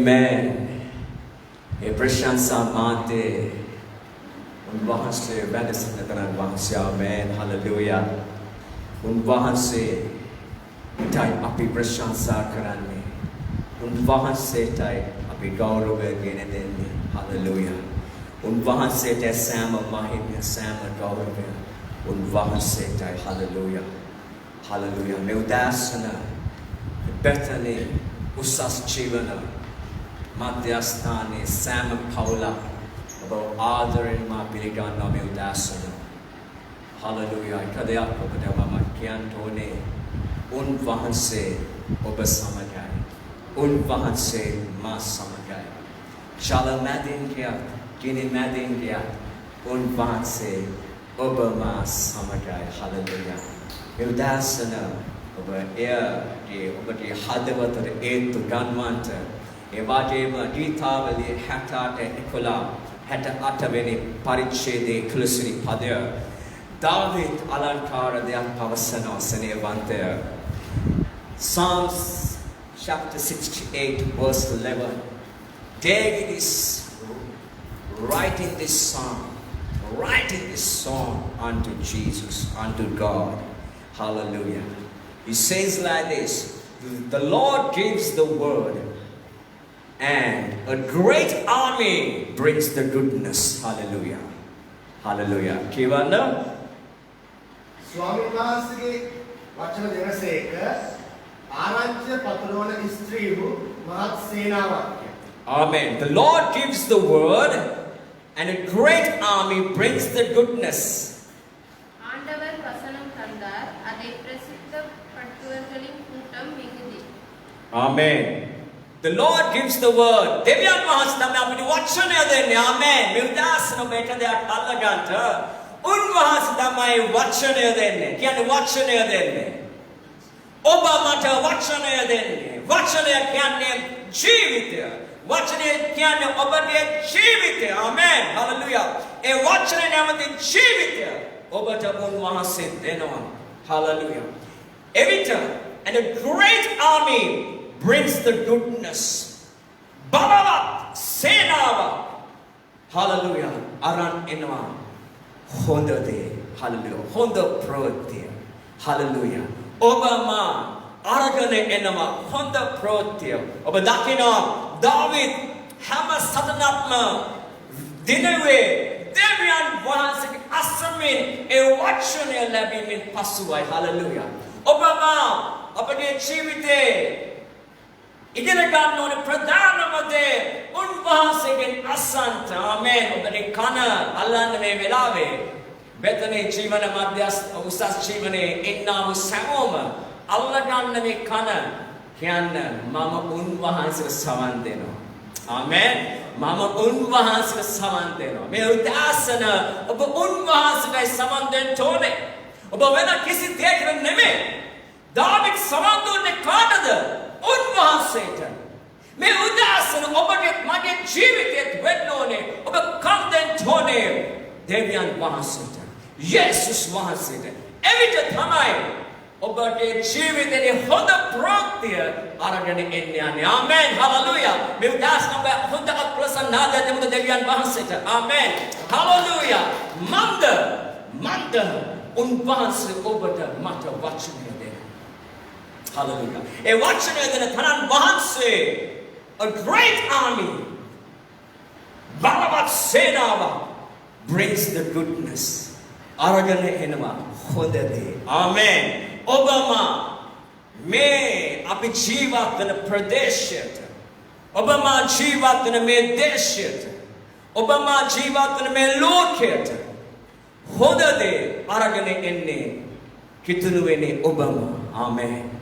Amen. ඒ ප්‍රශංසා මාතේ උන්වහන්සේ වැඩ සිටින තරම් වහන්සේ ආමේන් හලෙලූයා. උන්වහන්සේ ඉතයි අපි ප්‍රශංසා කරන්නේ. උන්වහන්සේටයි අපි ගෞරවය ගෙන දෙන්නේ. හලෙලූයා. උන්වහන්සේට සෑම මහිමය සෑම ගෞරවය උන්වහන්සේටයි. හලෙලූයා. හලෙලූයා. මේ උදාසන බෙතනේ උසස් ජීවන මධ්‍යස්ථානයේ සෑම පවුලක් ඔබ ආදරෙන් මා පිළිගන්නවා මේ උදාසන. හලෙලූයා. කදයක් ඔබට මම කියන්න ඕනේ. උන්වහන්සේ ඔබ සමගයි. උන්වහන්සේ මා සමගයි. ශාල මැදින් ගියත් ගිනි මැදින් ගියත් උන්වහන්සේ ඔබ මා සමගයි. හලෙලූයා. මේ උදාසන ඔබ ඔබගේ හදවතට ඒත්තු ගන්නවන්ට ඒ වගේම ගීතාවලියේ 68 වෙනි පරිච්ඡේදයේ කුලසිරි පදය දාවිද් අලංකාර දෙයක් පවසනවා සෙනෙහවන්තය. Psalms chapter 68 verse 11. David is writing this song unto Jesus, unto God. Hallelujah. He says like this, the Lord gives the word and a great army brings the goodness. Hallelujah. Hallelujah. Kivanna? Swami Maharajage වචන දෙනසේක ආරංචි පතරවන ස්ත්‍රීහු මහත් සේනාවක්. Amen. The Lord gives the word and a great army brings the goodness. ஆண்டவர் வசனம் தந்தார் அதை பிரசித்தப்படுத்துவர்களின் கூட்டம் மிகுதி. Amen. The Lord gives the word. දෙවියන් වහන්සේ තමයි අපිට වචනය දෙන්නේ. Amen. මේ උදාසන මේක දෙයක් අල්ලගන්න. උන්වහන්සේ තමයි වචනය දෙන්නේ. කියන්නේ වචනය දෙන්නේ. ඔබ මට වචනය දෙන්නේ. වචනය කියන්නේ ජීවිතය. වචනය කියන්නේ ඔබගේ ජීවිතය. Amen. Hallelujah. ඒ වචනය නැමැති ජීවිතය ඔබට උන්වහන්සේ දෙනවා. Hallelujah. Evict and a great army brings the goodness. Balavat Senava. Hallelujah. Aran enwa. Honda de. Hallelujah. Honda prote. Hallelujah. Obama Aragane enwa. Honda prote. Oba dakina David Hama Satanatma Dinaway Devian Wansik Asamin a watchone labimin pasuai. Hallelujah. Obama අපගේ ජීවිතේ ඉගෙන ගන්න ඕනේ ප්‍රධානම දේ උන්වහන්සේගෙන් අසන්ත. ආමේන්. ඔබේ කන අල්ලන්න මේ වෙලාවේ බෙතනේ ජීවන මධ්‍යස්ථ උසස් ජීවනයේ ඉන්නා වූ සෑමෝම අල්ල ගන්න මේ කන කියන්න මම උන්වහන්සේට සවන් දෙනවා. ආමේන්. මම උන්වහන්සේට සවන් දෙනවා. මේ උදාසන ඔබ උන්වහන්සේට සවන් දෙන්න ඕනේ. ඔබ වෙන කිසි දෙයකට නෙමෙයි. David සවන් දුන්නේ කාටද? උන්වහන්සේට. මේ උදාසන ඔබගේ මගේ ජීවිතයට වෙන්න ඕනේ. ඔබ කම් දෙන්න ඕනේ දෙවියන් වහන්සේට. යේසුස් වහන්සේට. එවිට තමයි ඔබගේ ජීවිතේ හොඳ ප්‍රවෘත්තිය අරගෙන එන්නේ. ආමේන්. හලෙලූයා. මේ උදාසන ඔබ හොඳ ප්‍රසන්නාද දෙමුද දෙවියන් වහන්සේට. ආමේන්. හලෙලූයා. මන්ද උන්වහන්සේ ඔබට මට වචනය Hallelujah. A watchner than a Tanan Bahanse, a great army, Balabat Senava, brings the goodness. Aragane Enema, Hodade. Amen. Obama, me apichiva than a Pradeshet. Obama Jiva than a Medeshet. Obama Jiva than a Meloket. Hodade, Aragane Enne, Kitunuene Obama. Amen.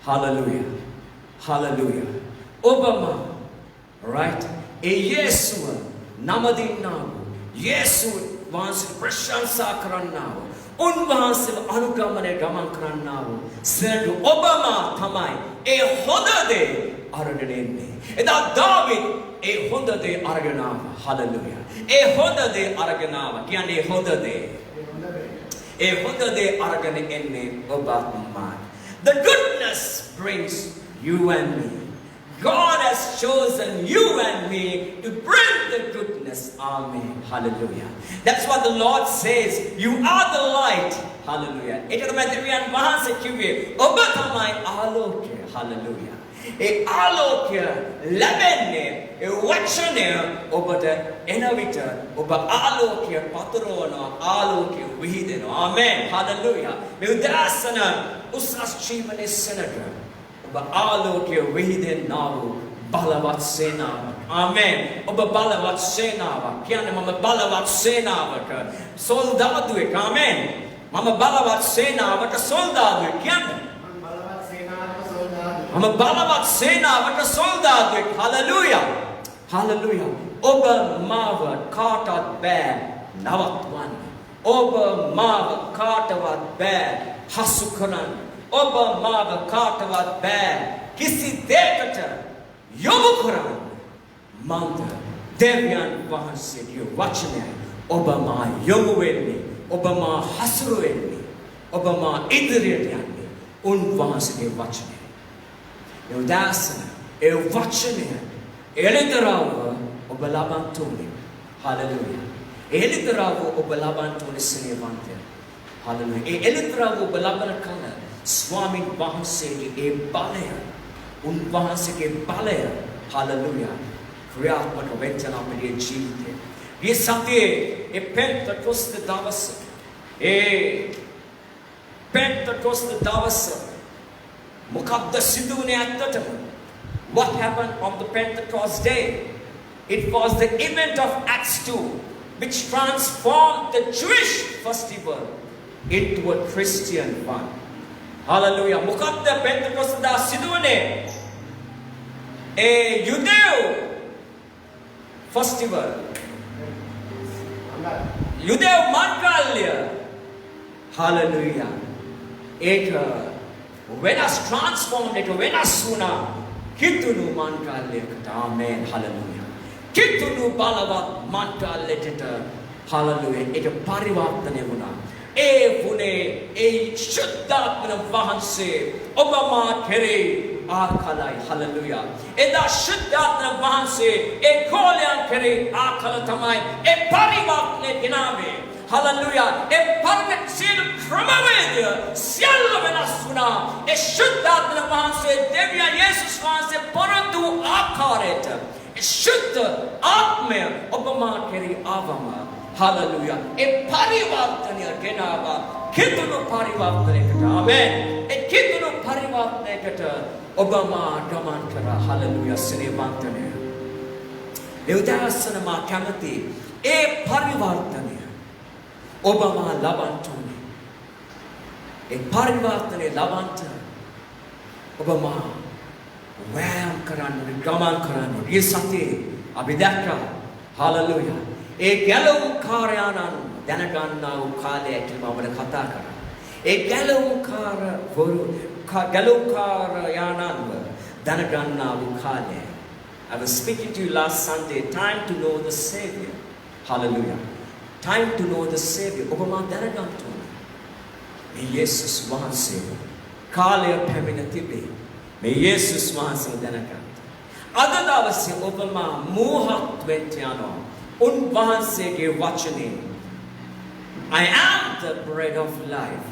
Hallelujah. Hallelujah. Obama. Right? A Yesu namadinnavu. Yesu වහන්සේ ප්‍රශංසා කරන්නාව. උන්වහන්සේව අනුගමනය ගමන් කරන්නාව. සෙනඟ ඔබමා තමයි ඒ හොඳ දේ අරගෙන එන්නේ. එදා දාවිද් ඒ හොඳ දේ අරගෙන ආවා. Hallelujah. ඒ හොඳ දේ අරගෙන ආවා. කියන්නේ හොඳ දේ. ඒ හොඳ දේ අරගෙන එන්නේ ඔබත් මා. The goodness brings you and me. God has chosen you and me to bring the goodness. Amen. Hallelujah. That's what the Lord says. You are the light. Hallelujah. It is the Deviyan Mahanse kiwe. Oba tamai alokya. Hallelujah. E alokya labenne e wachane obata enavita oba alokya paturona alokya vihideno. Amen. Hallelujah. Me udasana usas chivane senator. Oba alokya vihiden navu balavat senawa. Amen. Oba balavat senawa. Kiyane mama balavat senawaka soldaduwek. Amen. Mama balavat senawaka soldaduwek. Kiyane mama balavat senawaka soldaduwek. Hallelujah. Hallelujah. Oba mava katat bad navatwan. Oba mava katavat bad hasukaran. Oba mava katavat bad kisi dekata yobukaran. Manda Deviyan Mahanse wachane oba ma yomu wenni oba ma hasru wenni oba ma idiriyata yanni unvahanse wachane e udasana e wachane elidarawa oba labantone. Hallelujah. Elidarawa oba labantone senevante. Hallelujah. E elidarawa oba labanakana Swami Mahanse e balaya unvahanse ke balaya. Hallelujah. ක්‍රියාත්මක වෙන්න අපේ ජීවිතේ. මේ සතියේ පෙන්තකොස්ත දවස පෙන්තකොස්ත දවස මොකක්ද සිදු වුණේ ඇත්තටම? What happened on the Pentecost day? It was the event of Acts 2 which transformed the Jewish festival into a Christian one. Hallelujah. මොකක්ද පෙන්තකොස්ත දා සිදු වුණේ? යුදෙව් festival. Yudev Mangalya. Hallelujah. It venas transformed it venas suna kitunu Mangalya. Amen. Hallelujah. Kitunu balavat Mangalya. Hallelujah. It parivartane vuna. E vune e shuddhatmana vahanse obama kere ආකලයි. Hallelujah. එදා ශුද්ධාත්ම වහන්සේ ඒ කෝලයන් කරේ ආකල තමයි ඒ පරිවර්තනය ගෙනාවේ. Hallelujah. ඒ පරිවර්තන ක්‍රමවේදය සියල්ල වෙනස් වුණා. ඒ ශුද්ධාත්ම වහන්සේ දෙවියන් යේසුස් වහන්සේ පොරොන්දු ආකාරයට ඒ ශුද්ධ ආත්මය ඔබමා කරේ ආවම. Hallelujah. ඒ පරිවර්තනය ගෙනාවා. කිතුණු පරිවර්තනයකට. Amen. ඒ කිතුණු පරිවර්තනයකට Obama ගමන් කරා. Hallelujah. සිනේවන්තනය. ඒ උදාසන මා කැමති ඒ පරිවර්තනය ඔබමා ලබන්න ඕනේ. ඒ පරිවර්තනය ලබන්න ඔබමා වෑයම් කරන්න ගමන් කරන්න. ඒ සතියේ අපි දැක්කා. Hallelujah. ඒ ගැලවුම් කාර්යයන් දැනගන්නා වූ කාලයට මම කතා කරා. ඒ ගැලවුම් I was speaking to you last Sunday. Time to know the Savior. Hallelujah. Time to know the Savior. Obama danagantu. May Jesus Mahanse Kalaya Pamina Tibi. May Jesus Mahanse danagantu. Adadavasi Obama Muhat Ventiano. Unvahanse ke wachane. I am the bread of life.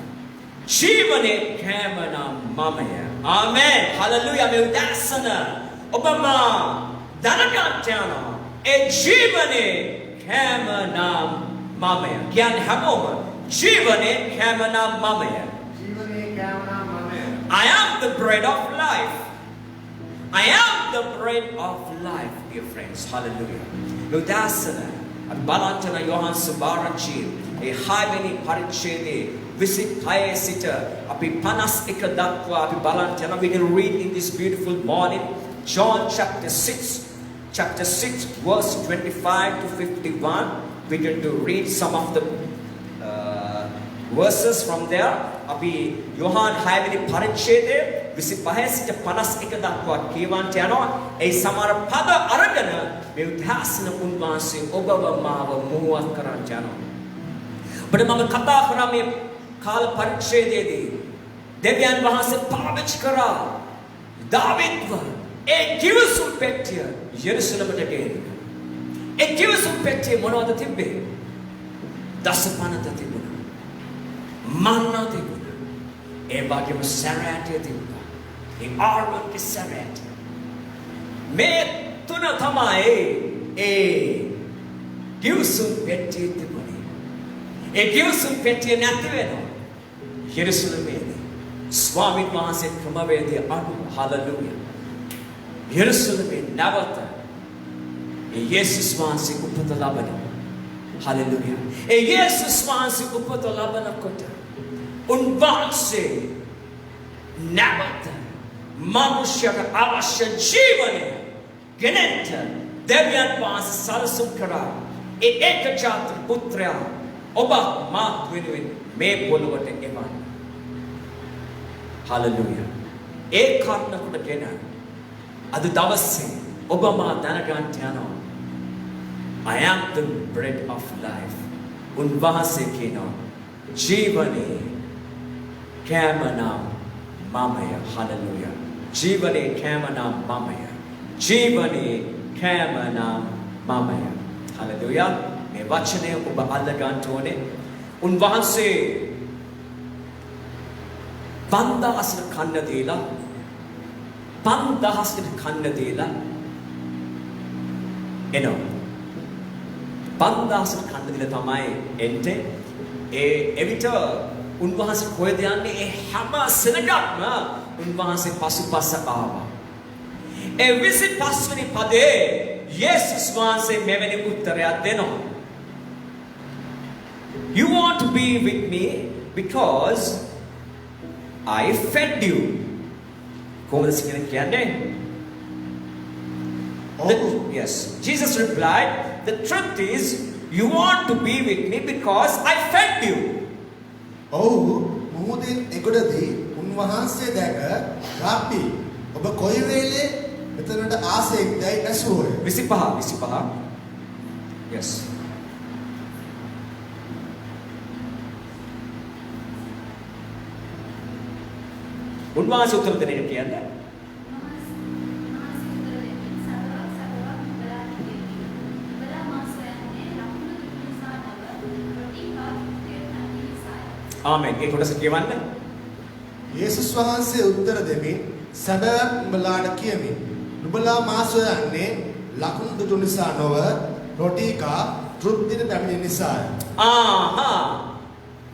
Jivane kamana mamaya. Amen. Hallelujah. Me udasana. Obama danakantana. E jivane kamana mamaya. Gyan hamoma. Jivane kamana mamaya. Jivane kamana mamaya. I am the bread of life. I am the bread of life, dear friends. Hallelujah. Me udasana. Balantana Johan Subaranchi. A highly parichede visit Sita Api Panas Ikadakwa Api Balantana. We can read in this beautiful morning John chapter 6 verse 25 to 51. We can to read some of the verses from there. Api Johan highly parichede visit Sita Panas Ikadakwa Kivan a Samara Pada Aragana Miltasna Unmasi Obava Mava Muat Karantano. But mama kata kara me kal parikshe de di Deviyan Mahanse pavich kara David ඒ කිවිසුම් පෙට්ටිය යෙරුසලමට ගේන. ඒ කිවිසුම් පෙට්ටියේ මොනවද තිබ්බේ? දසපනත තිබුණා. මන්නා තිබුණා. ඒ වගේම සැරෑටිය තිබුණා. ඒ ආරෝන්ගේ සැරෑටිය. මේ තුන තමයි ඒ කිවිසුම් පෙට්ටිය තිබුණේ. ඒ කිවිසුම් පෙට්ටිය නැති වෙනවා. යෙරුසලමේදී ස්වාමීන් වහන්සේ ක්‍රමවේදය අනුව හලලුයා. යෙරුසලමේ නැවත ඒ යේසුස් වහන්සේ උපත ලබනවා. හලලුයා. ඒ යේසුස් වහන්සේ උපත ලබනකොට උන්වහන්සේ නැවත මනුෂ්‍යක අවශ්‍ය ජීවනය ගෙනෙන්න දෙවියන් වහන්සේ සලසුම් කරා. ඒ ඒකජාත පුත්‍රයා ඔබ මාත් වෙනුවෙන් මේ පොළොවට එවන්න. හලලුයා. ඒ කාරණාවටගෙන අද දවසේ ඔබ මා දැනගන්න යනවා. I am the bread of life. උන්වහන්සේ කියනවා ජීවනේ කෑම නම් මමය. හලලුයා. ජීවනේ කෑම නම් මමය. ජීවනේ කෑම නම් මමය. හලලුයා. මේ වචනය ඔබ අල්ලගන්න ඕනේ. උන්වහන්සේ 5000 කන්න දීලා 5000 කන්න දීලා එනවා. 5000 කන්න දීලා තමයි එන්නේ. ඒ එවිට උන්වහන්සේ කොහෙද යන්නේ? ඒ හැම සෙනගක්ම උන්වහන්සේ පසුපස ආවා. ඒ 25 වෙනි පදේ යේසුස් වහන්සේ මෙවැනි උත්තරයක් දෙනවා. You want to be with me because I fed you. කොහොමද කියන්නේ? Yes. Jesus replied, the truth is, you want to be with me because I fed you. ඔව් මුහුදෙන් එගොඩදී උන්වහන්සේ දැක රාප්පි ඔබ කොයි වෙලේ මෙතනට ආසෙක්දයි ඇසුවෝය. 25. Yes. උන්වහන්සේ උත්තර දෙන්නේ කියන්නේ ආමෙන්. ඒ කොටස කියවන්න. යේසුස් වහන්සේ උත්තර දෙමින් සැබෑවක් නුඹලාට කියමි. නුඹලා මා සොයන්නේ ලකුණු දුටු නිසා නොව රොටි කා තෘප්තියට පැමිණෙන නිසාය.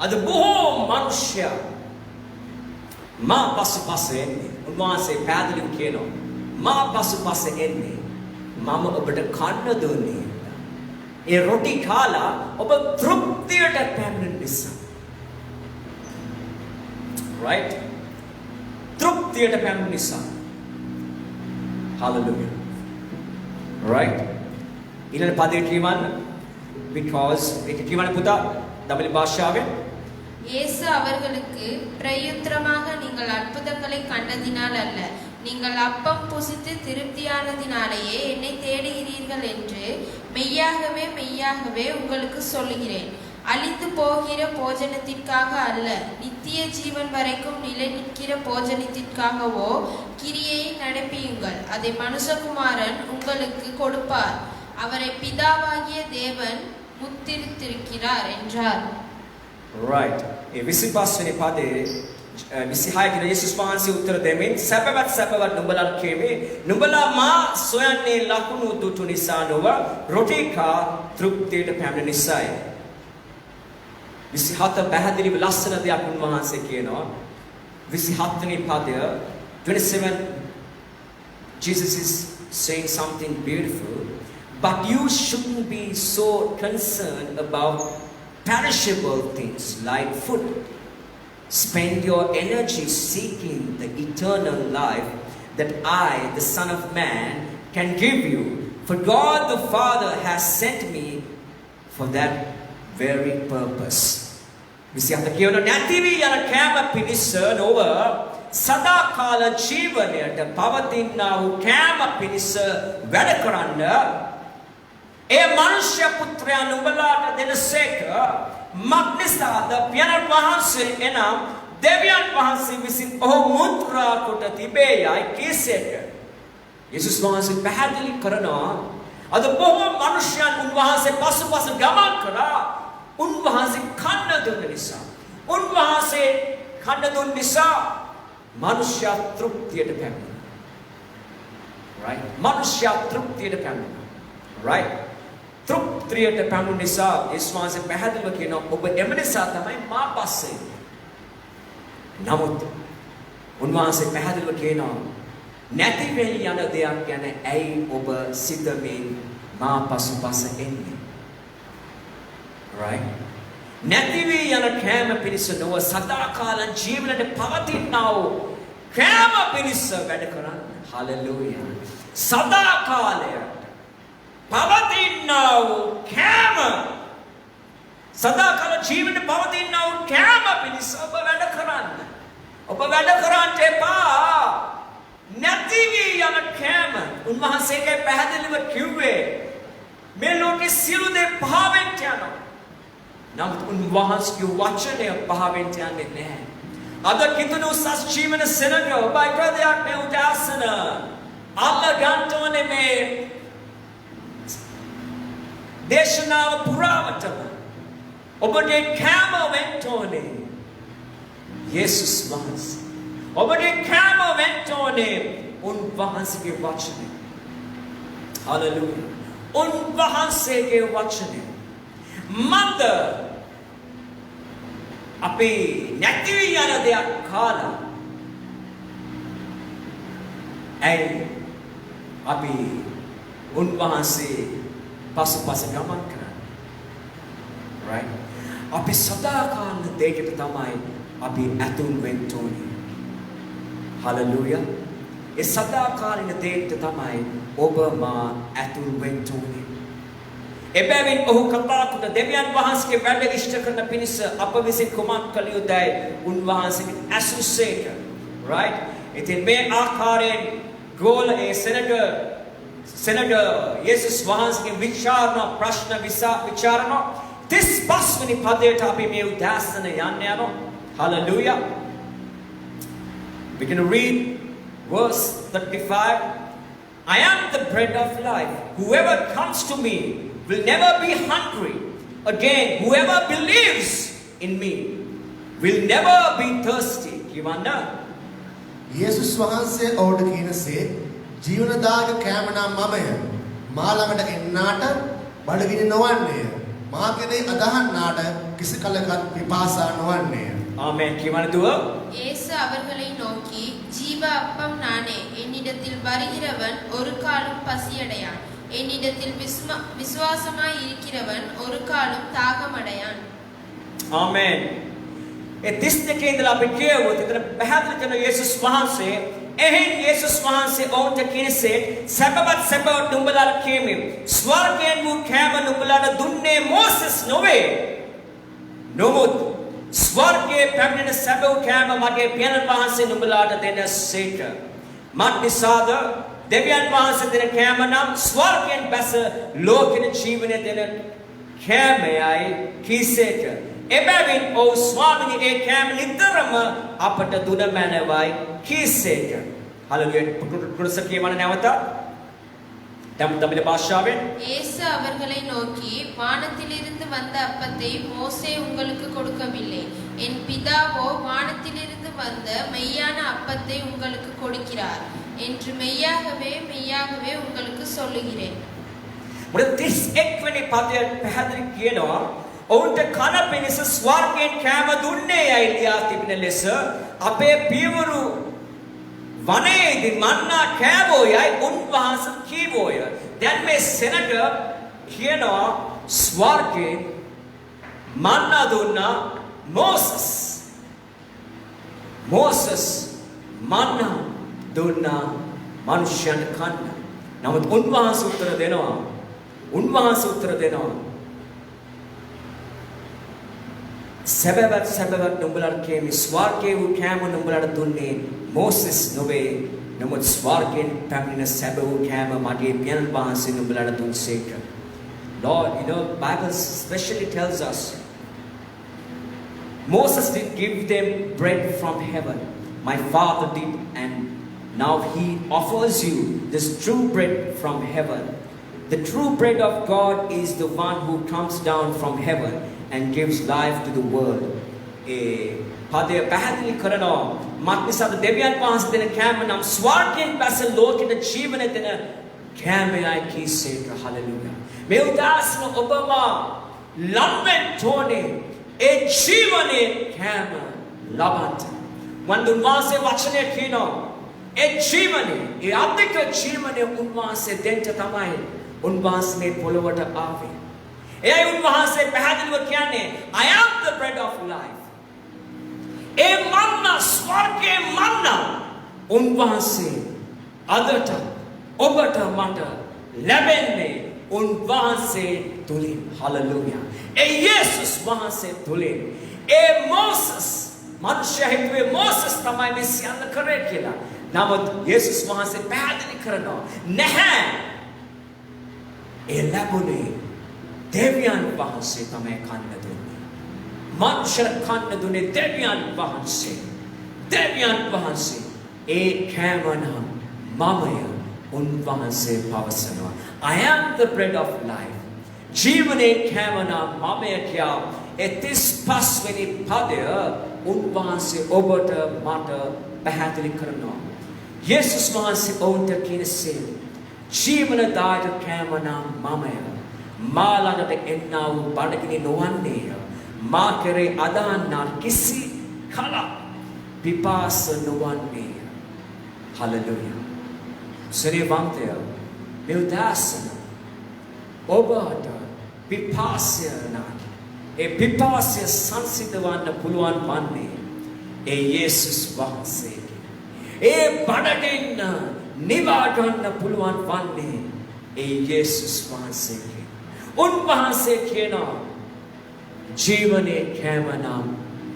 අද බොහෝ මනුෂ්‍ය මා පසුපස එන්නේ. උන්වහන්සේ පැහැදිලිව කියනවා මා පසුපස එන්නේ මම ඔබට කන්න දුන්නේ. ඒ රොටි කාලා ඔබ තෘප්තියට පැමිණෙන නිසා. Right? තෘප්තියට පැමිණෙන නිසා. Hallelujah. Right? ඊළඟ පදේ කියවන්න. Because ඒක කියවන්න පුතා දමිළ භාෂාවෙන්. இயேசு அவர்களுக்கு பிரயுத்தரமாக நீங்கள் அற்புதங்களை கண்டதினால் அல்ல, நீங்கள் அப்பம் புசித்து திருப்தியானதினாலேயே என்னை தேடுகிறீர்கள் என்று மெய்யாகவே மெய்யாகவே உங்களுக்கு சொல்லுகிறேன். அழிந்து போகிற போஜனத்திற்காக அல்ல, நித்திய ஜீவன் வரைக்கும் நிலை நிற்கிற போஜனத்திற்காகவோ கிரியை நடப்பியுங்கள். அதை மனுஷகுமாரன் உங்களுக்கு கொடுப்பார். அவரை பிதாவாகிய தேவன் முத்திரித்திருக்கிறார் என்றார். Right. ඒ 25 වෙනි පදේ 26 කියන යේසුස් වහන්සේ උත්තර දෙමින් සැපවත් නුඹලා කීවේ නුඹලා මා සොයන්නේ ලකුණු දුටු නිසා නොව රොටි කා තෘප්තියට පැමිණෙන නිසායි. 27 පැහැදිලිව ලස්සන දෙයක් උන්වහන්සේ කියනවා. 27 වෙනි පදය 27 Jesus is saying something beautiful, but you shouldn't be so concerned about perishable things like food. Spend your energy seeking the eternal life that I, the Son of Man, can give you. For God the Father has sent me for that very purpose. විසිහත කියවන නැති වී යන කෑම පිණිස නොව සදාකාල ජීවනයට පවතිනා වූ කෑම පිණිස වැඩ කරන්න ඒ මනුෂ්‍ය පුත්‍රයා නුඹලාට දෙනසේක මක්නිසාද පියාණන් වහන්සේ එනම් දෙවියන් වහන්සේ විසින් ඔහු මුද්‍රා කොට තිබේ යයි කීසේක. යේසුස් වහන්සේ පැහැදිලි කරනවා අද බොහෝ මිනිසයන් උන්වහන්සේ පසුපස ගමන් කරා උන්වහන්සේ කන්න දුන්න නිසා උන්වහන්සේ කන්න දුන්න නිසා මනුෂ්‍ය තෘප්තියට පැමිණෙනවා. right මනුෂ්‍ය තෘප්තියට පැමිණෙනවා. right තෘප්තියට පැමිණෙන නිසා යේසුස් වහන්සේ පැහැදිලිව කියනවා ඔබ එම නිසා තමයි මා පස්සේ. නමුත් උන්වහන්සේ පැහැදිලිව කියනවා නැති වෙයි යන දෙයක් ගැන ඇයි ඔබ සිතමින් මා පසුපස එන්නේ. right නැති වී යන කෑම පිණිස නොව සදාකාලීන ජීවනයේ පවතිනා වූ කෑම පිණිස වැඩ කරන්න. hallelujah සදාකාලයට පවතිනා වූ කෑම සදාකාල ජීවනයේ පවතිනා වූ කෑම පිණිස ඔබ වැඩ කරන්න. ඔබ වැඩ කරන්න එපා නැති වී යන කෑම. උන්වහන්සේගේ පැහැදිලිව කිව්වේ මේ ලෝකේ සියලු දේ පහවෙන් යනවා. නමුත් උන්වහන්සේගේ වචනය පහවෙන් යන්නේ නැහැ. අද කිතුණු සස් ජීවන සෙනඟ ඔබ එකදයක් මේ උදාසන අල්ල ගන්නෝනේ මේ දේශනාව පුරාවටම ඔබගේ කෑම වෙන්ටෝනේ යේසුස් වහන්සේ. ඔබගේ කෑම වෙන්ටෝනේ උන්වහන්සේගේ වචනය. හලෙලූයා උන්වහන්සේගේ වචනය. මන්ද අපි නැති වී යන දෙයක් කාලා ඇයි අපි උන්වහන්සේ පසුපස ගමන් කරන්නේ. right අපි සදාකාලින දෙයකට තමයි අපි ඇතුල් වෙන්න ඕනේ. hallelujah ඒ සදාකාලින දෙයකට තමයි ඔබ මා ඇතුල් වෙන්න ඕනේ. එබැවින් ඔහු කතා කොට දෙවියන් වහන්සේගේ වැඩ ඉෂ්ට කරන පිණිස අප විසින් කුමක් කළ යුතුයි උන්වහන්සේගේ ඇසුසේක. right ඉතින් මේ ආකාරයෙන් ගෝල ඒ සෙනග යේසුස් වහන්සේගේ විචාරණ ප්‍රශ්න විචාරණ 35 වෙනි පදයට අපි මේ උදාසන යන්න යනවා. hallelujah we can read verse 35. I am the bread of life. Whoever comes to me will never be hungry again. Whoever believes in me will never be thirsty. Kiwanna යේසුස් වහන්සේ ඔවුන්ට කියනසේ ජීවනදායක කෑම නම් මමය. මා ළඟට එන්නාට බඩගිනි නොවන්නේය. මා කෙරෙහි අදහන්නාට කිසි කලකට පිපාසා නොවන්නේය. Amen. Kiwanna இயேசு அவர்களை நோக்கி ஜீவ அப்பம் நானே. என்னிடத்தில் வருகிறவன் ஒரு காலும் பசியடையான். என்னிடத்தில் விசுவாசமாய் இருக்கிறவன் ஒரு காலும் தாகமடையான். Amen. ඒ 32 ඉඳලා අපි කියවුවොත් එතන පැහැදිලි කරන යේසුස් වහන්සේ එහෙන් යේසුස් වහන්සේ ඔවුන්ට කියනසේ සැපවත් සැපවත් නුඹලාට කීමි. ස්වර්ගයෙන් වූ කෑම නුඹලාට දුන්නේ මෝසෙස් නොවේ. නමුත් ස්වර්ගයේ පැමිණෙන සැප වූ කෑම මගේ පියාණන් වහන්සේ නුඹලාට දෙනසේක. මත්නිසාද දෙවියන් වහන්සේ දෙන කෑම නම් ස්වර්ගයෙන් බැස ලෝකින ජීවනයේ දෙන කෑමයි කීසේක. එබැවින් ඔව් ස්වාමීනි ඒ කෑම නිතරම අපට දුන මැනවයි කීසේක. හලුලුයා කුරුස කියවන නැවත தமிழ் பாஷாவில் இயேசு அவர்களை நோக்கி வானத்திலிருந்து வந்த அப்பத்தை மோசே உங்களுக்கு கொடுக்கவில்லை. என் பிதாவோ வானத்திலிருந்து வந்த மெய்யான அப்பத்தை உங்களுக்கு கொடுக்கிறார் என்று மெய்யாகவே மெய்யாகவே உங்களுக்கு சொல்லுகிறேன். මුල 31 වෙනි පදය පැහැදිලි කියනවා ඔවුන්ට කන පිණිස ස්වර්ගයෙන් කෑම දුන්නේ යයි ලියා තිබෙන ලෙස අපේ පියවරු වනයේදී මන්නා කෑවෝ යයි උන්වහන්සේ කීවෝය. දැන් මේ සෙනග කියනවා ස්වර්ගයෙන් මන්නා දුන්නා මෝසස් මන්නා දුන්නා මනුෂ්‍යයන් කන්න. නමුත් උන්වහන්සේ උත්තර දෙනවා සැබෑවත් නුඹලාට කීමි ස්වර්ගයේ වූ කෑම නුඹලාට දුන්නේ මෝසෙස් නොවේ. නමුත් ස්වර්ගයෙන් පැමිණෙන සැබෑ වූ කෑම මගේ පියාණන් වහන්සේ නුඹලාට දුන්සේක. Lord, Bible especially tells us Moses did give them bread from heaven. My father did, and Now he offers you this true bread from heaven. The true bread of God is the one who comes down from heaven and gives life to the world. පදය පැහැදිලි කරනවා මත්නිසාද දෙවියන් වහන්සේ දෙන කෑම නම් ස්වර්ගයෙන් බැස ලෝකෙට ජීවනය දෙන කෑමයි කීසේක. හලෙලූයා. මේ උදාසන ඔබම ලම්වෙන්න ඕනේ ඒ ජීවනයේ කෑම ලබන්න. වන්දුන් වාසේ වචනය කියනවා ඒ ජීවනයේ ඒ අධික ජීවනයේ උන්වහන්සේ දෙන්න තමයි උන්වහන්සේ මේ පොළොවට ආවේ. එයයි උන්වහන්සේ පැහැදිලිව කියන්නේ I am the bread of life. ඒ මන්නා ස්වර්ගයේ මන්නා උන්වහන්සේ අදට ඔබට මට ලැබෙන්නේ උන්වහන්සේ තුලින්. හලෙලූයා. ඒ යේසුස් වහන්සේ තුලින්. ඒ මෝසස් මනුෂ්‍ය හිතුවේ මෝසස් තමයි මේ සියල්ල කරේ කියලා. නමුත් යේසුස් වහන්සේ පැහැදිලි කරනවා නැහැ. ඒ ලැබුණේ දෙවියන් වහන්සේ තමයි කන්න දුන්නේ. මනුෂ්‍ය කන්න දුන්නේ දෙවියන් වහන්සේ. දෙවියන් වහන්සේ ඒ කෑම නම් මමය උන්වහන්සේ පවසනවා. I am the bread of life. ජීවනයේ කෑම නම් මමය කියා 35 වෙනි පදය උන්වහන්සේ ඔබට මට පැහැදිලි කරනවා. යේසුස් වහන්සේ ඔවුන්ට කියනසේ ජීවනදායක කෑම නම් මමය. මා ළඟට එන්නා වූ බඩගිනි නොවන්නේය. මා කෙරේ අදහන්නා කිසි කලක් පිපාස නොවන්නේය. හලෙලූයා. සරිවන්තය මේ උදාසන ඔබට පිපාසය නම් ඒ පිපාසය සංසිඳවන්න පුළුවන් වන්නේ ඒ යේසුස් වහන්සේ. ඒ බඩගින්න නිවා ගන්න පුළුවන් වන්නේ ඒ යේසුස් වහන්සේ. උන්වහන්සේ කියනවා ජීවනයේ කෑම නම්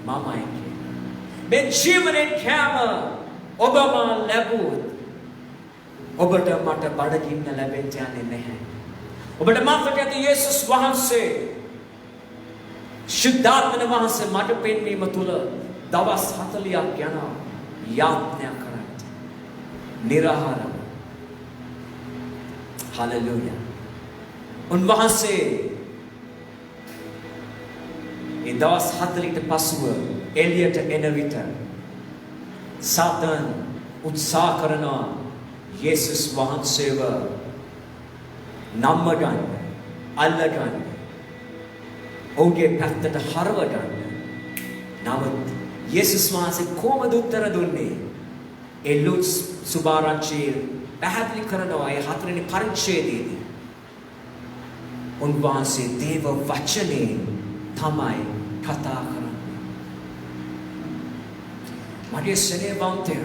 මමයි කියලා. මේ ජීවනයේ කෑම ඔබම ලැබුවොත් ඔබට මට බඩගින්න ලැබෙන්න යන්නේ නැහැ. ඔබට මතකද යේසුස් වහන්සේ ශුද්ධාත්මන වහන්සේ මට පෙන්වීම තුල දවස් 40ක් යනවා යාඥා කරන්න. නිරාහාරව. හලෙලූයා. උන්වහන්සේ ඒ දවස් 40ට පසුව එළියට එන විට සාතන් උත්සාහ කරනවා යේසුස් වහන්සේව නම්ම ගන්න, අල්ල ගන්න, ඔහුගේ පැත්තට හරව ගන්න. නමුත් යේසුස් වහන්සේ කොහොමද උත්තර දුන්නේ? ඒ ලුක්ස් සුභාරංචියේ පැහැදිලි කරනවා ඒ 4 වෙනි පරිච්ඡේදයේදී උන්වහන්සේ දේව වචනේ තමයි කතා කරන්නේ. මගේ සෙනෙහවන්තය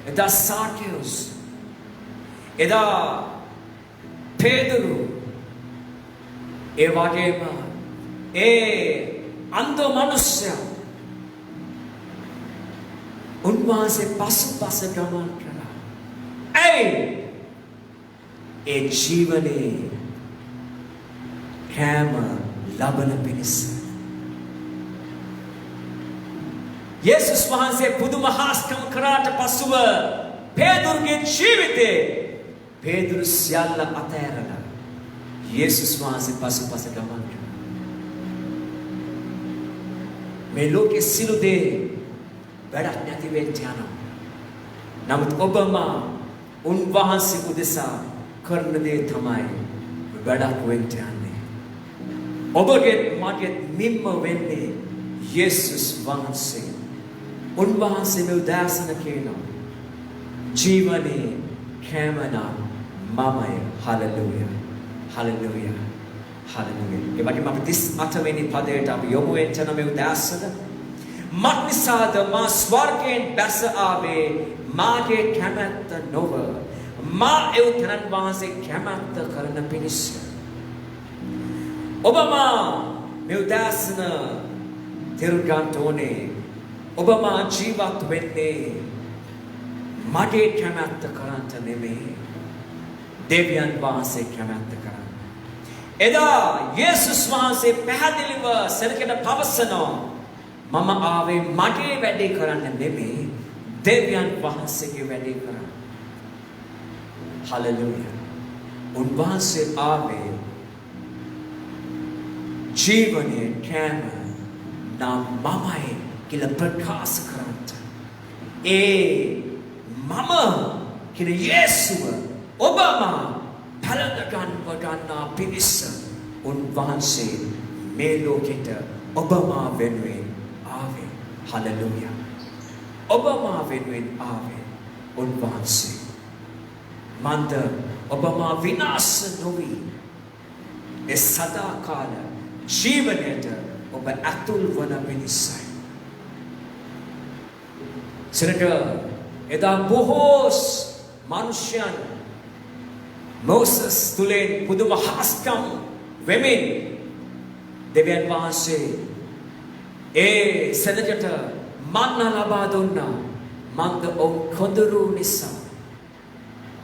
එදා සාකේවුස් එදා පේදුරු ඒ වගේම ඒ අන්ධ මනුස්සයා උන්වහන්සේ පසුපස ගමන් කළා. ඒ ජීවනයේ කෑම ලබන පිණිස. යේසුස් වහන්සේ පුදුම හාස්කම් කරාට පසුව පේදුරුගේ ජීවිතේ පේදුරු සියල්ල අතහැරලා යේසුස් වහන්සේ පසුපස ගමන් කළා. මේ ලෝකයේ සිළු දේ වැඩක් නැති වෙන්න යනවා. නමුත් ඔබම උන්වහන්සේ උදෙසා කරන දේ තමයි වැඩක් වෙන්න යන්නේ. ඔබගේ මගේ නිම්ම වෙන්නේ යේසුස් වහන්සේ. උන්වහන්සේ මේ උදාසන කියනවා ජීවනයේ කෑම නම් මමය. හලෙලූයා. හලෙලූයා. හලෙලූයා. ඒ වගේම අපි 38 වෙනි පදයට අපි යොමු වෙන්න මේ උදාසන මත්නිසාද මා ස්වර්ගයෙන් බැස ආවේ මාගේ කැමැත්ත නොව මා එවතනන් වහන්සේ කැමැත්ත කරන පිණිස. ඔබම මේ උදාසන තෙරුගන්ට ඕනේ. ඔබම ජීවත් වෙන්නේ මගේ කැමැත්ත කරන්ට නෙමෙයි දෙවියන් වහන්සේ කැමැත්ත කරන්න. එදා යේසුස් වහන්සේ පැහැදිලිව සෙනඟට පවසනවා මම ආවේ මගේ වැඩේ කරන්න නෙමෙයි දෙවියන් වහන්සේගේ වැඩේ කරා. හලෙලූයා. උන්වහන්සේ ආවේ ජීවනයේ කෑම නම් මමයි කියලා ප්‍රකාශ කරන්නට. මම කියන යේසුව ඔබම පළඳගන්නා පිණිස උන්වහන්සේ මේ ලෝකෙට ඔබම වෙනුවෙන් ආවේ. හලෙලූයා. ඔබම වෙනුවෙන් ආවේ උන්වහන්සේ. මන්ද ඔබම විනාශ නොවි ඒ සදාකාල ජීවනයට ඔබ ඇතුල් වන පිණිසයි. සිරට එදා බොහෝ මනුෂ්‍යයන් මෝසස් තුලින් පුදුම හාස්කම් වෙමින් දෙවියන් වහන්සේ සෙනගට මන්න ලබා දුන්නා. මන්ද ඔවුන් කොඳුරු නිසා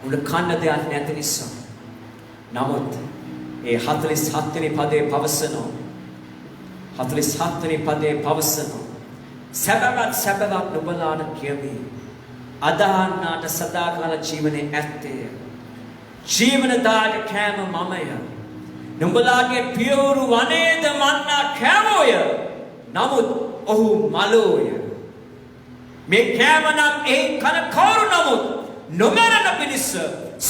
උඩ කන්න දෙයක් නැති නිසා. නමුත් 47 වෙනි පදයේ පවසනවා. 47 වෙනි පදයේ පවසනවා. සැබවත් නුඹලාට කියමි. අදහන්නාට සදාකාල ජීවනයේ ඇත්තේ. ජීවනදායක කෑම මමය. නුඹලාගේ පියවරු වනේද මන්නා කෑමෝය. නමුත් ඔහු මලෝය. මේ කෑම නම් කන කවුරු නමුත් නොමරන පිණිස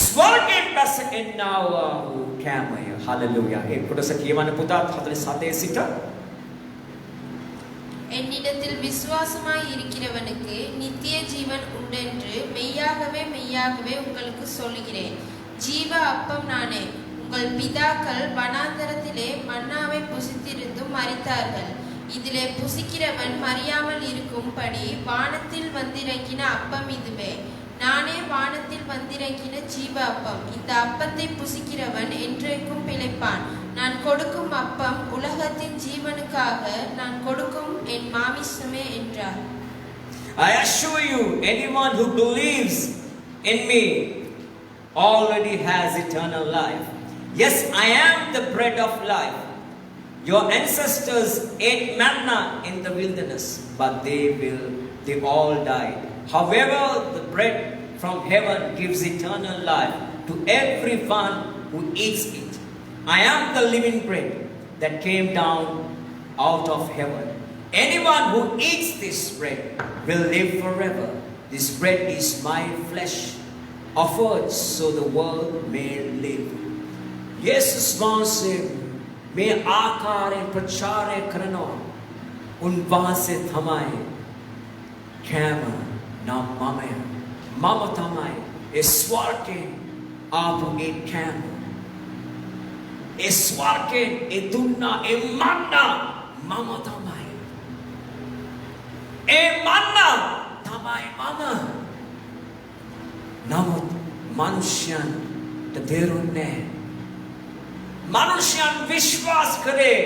ස්වර්ගයෙන් බැස එන්නා වූ කෑමය. හලෙලූයා. ඒ කොටස කියවන්න පුතා 47 සිට. என்னிடத்தில் விசுவாசமாய் இருக்கிறவனுக்கு நித்திய ஜீவன் உண்டென்று மெய்யாகவே உங்களுக்கு சொல்லுகிறேன். ஜீவ அப்பம் நானே. உங்கள் பிதாக்கள் வனாந்தரத்திலே மன்னாவை புசித்திருந்தும் மரித்தார்கள். இதிலே புசிக்கிறவன் மறியாமல் இருக்கும்படி வானத்தில் வந்திறங்கின அப்பம் இதுவே. நானே வானத்தில் வந்திறங்கின ஜீவ அப்பம். இந்த அப்பத்தை புசிக்கிறவன் என்றைக்கும் பிழைப்பான். நான் கொடுக்கும் அப்பம் உலகத்தின் ஜீவனுக்காக நான் கொடுக்கும் என் மாமிசமே என்றார். I assure you, anyone who believes in me already has eternal life. Yes, I am the bread of life. Your ancestors ate manna in the wilderness, but they all died. However, the bread from heaven gives eternal life to everyone who eats it. I am the living bread that came down out of heaven. Anyone who eats this bread will live forever. This bread is my flesh, offered so the world may live. Jesus වහන්සේ මේ ආකාරයෙන් ප්‍රචාරය කරනවා. උන්වහන්සේ තමයි කෑම නම් මමය. මම තමයි ඒ ස්වර්ගයෙන් ආපු ඒ කෑම. ඒ ස්වර්ගයෙන් ඒ දුන්නා ඒ මන්නා මම තමයි. ඒ මන්නා තමයි මම. නමුත් මනුෂ්‍යයන්ට තේරුන්නේ නැහැ. මනුෂ්‍යයන් විශ්වාස කරේ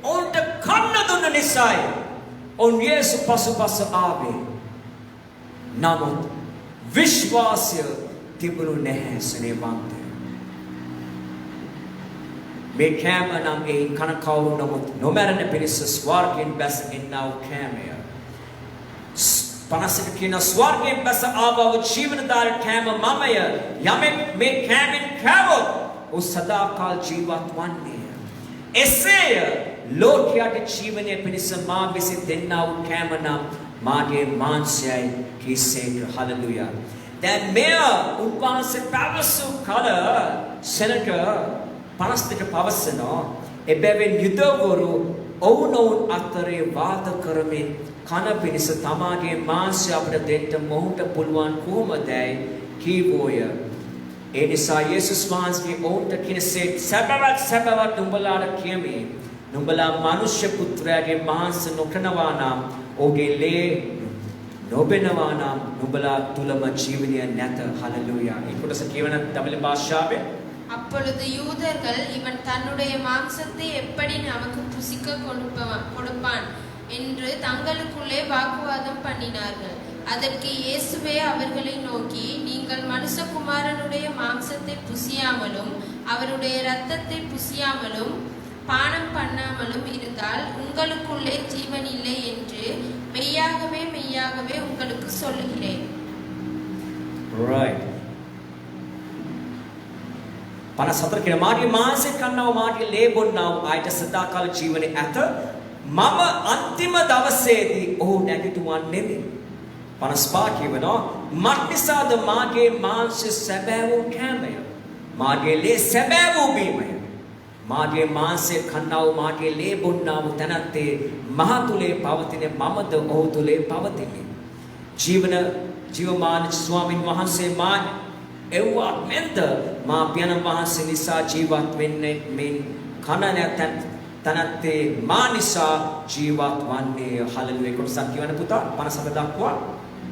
ඔවුන්ට කන්න දුන්න නිසායි ඔවුන් යේසු පසුපස ආවේ. නමුත් විශ්වාසය තිබුණු නැහැ සෙනෙවන්තය. මේ කෑම නම් කන කවුරු නමුත් නොමරන පිණිස ස්වර්ගයෙන් බැස එන්නා වූ කෑමය. 50 කියන ස්වර්ගයෙන් බැස ආවා වූ ජීවනදායක කෑම මමය. යමෙක් මේ කෑමෙන් කෑවොත් ඔහු සදාකාල ජීවත් වන්නේය. එසේය ලෝකයට ජීවනය පිණිස මා විසින් දෙන්නා වූ කෑම නම් මාගේ මාංශයයි කීසේක. හලෙලූයා. දැන් මෙය උන්වහන්සේ පැවසු කල සෙනග 52 පවසනවා. එබැවින් යුදවරු ඔවුනොවුන් අතරේ වාද කරමින් කන පිණිස තමාගේ මාංශය අපට දෙන්න මොහුට පුළුවන් කොහොමදයි කීවෝය. ඒ නිසා යේසුස් වහන්සේ ඔවුන්ට කිනසේ සැබවත් නුඹලාට කියමි. නුඹලා මනුෂ්‍ය පුත්‍රයාගේ මාංශ නොකනවා නම් ඔහුගේ ලේ නොබෙනවා නම් නුඹලා තුලම ජීවනය නැත. හලෙලූයා. ඒ කොටස කියවන තමිල් භාෂාවෙන් அப்பொழுது யூதர்கள் இவன் தன்னுடைய மாம்சத்தை எப்படி நமக்கு புசிக்க கொடுப்பான் என்று தங்களுக்குள்ளே வாக்குவாதம் பண்ணினார்கள். அதற்கு இயேசுவே அவர்களை நோக்கி, நீங்கள் மனுஷகுமாரனுடைய மாம்சத்தை புசியாமலும் அவருடைய இரத்தத்தை புசியாமலும் பானம் பண்ணாமலும் இருந்தால் உங்களுக்குள்ளே ஜீவன் இல்லை என்று மெய்யாகவே மெய்யாகவே உங்களுக்கு சொல்லுகிறேன். Right. පන සතර කියන මාගේ මාංශය කන්නව මාගේ ලේ බොන්නව ආයත සදාකාල ජීවනේ ඇත මම අන්තිම දවසේදී ඔහු නැගිටුවන්නේ පන ස්පා කියනවා මත්නිසාද මාගේ මාංශය සැබෑ වූ කෑමය මාගේ ලේ සැබෑ වූ බීමය මාගේ මාංශය කන්නව මාගේ ලේ බොන්නව තැනැත්තේ මහ තුලේ පවතින මමද ඔහු තුලේ පවතිමි ජීවමාන ස්වාමින් වහන්සේ මා එව්වත් මෙන්ද මා පියන වහන්සේ නිසා ජීවත් වෙන්නේ මෙන් කන තනත්තේ මා නිසා ජීවත් වන්නේ හලලුවේ කොටසක් කියවන පුතා 57 දක්වා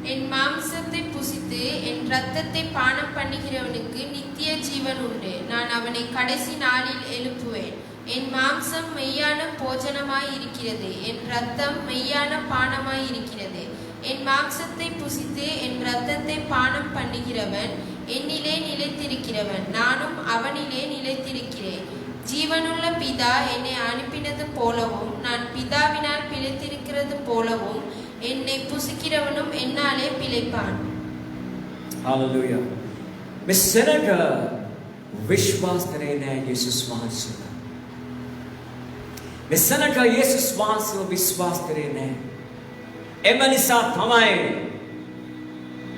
என் மாம்சத்தை புசித்து என் இரத்தத்தை பானம் பண்ணுகிறவனுக்கு நித்திய ஜீவன் உண்டு நான் அவனை கடைசி நாளில் எழுப்புவேன் என் மாம்சம் மெய்யான போஜனமாய் இருக்கிறது என் இரத்தம் மெய்யான பானமாய் இருக்கிறது என் மாம்சத்தை புசித்து என் இரத்தத்தை பானம் பண்ணுகிறவன் என்னிலே நிலைத்திருக்கிறவன் நானும் அவனிலே நிலைத்திருக்கிறேன் ஜீவனுள்ள பிதா என்னை அனுப்பினது போலவும் நான் பிதாவினால் பிழைத்திருக்கிறது போலவும் என்னை புசிக்கிறவனும் என்னாலே பிழைப்பான். Hallelujah. මෙසරක විශ්වාස කරේ නැහැ යේසුස් වහන්සේ. මෙසරක යේසුස් වහන්සේව විශ්වාස කරේ නැහැ. එම නිසා තමයි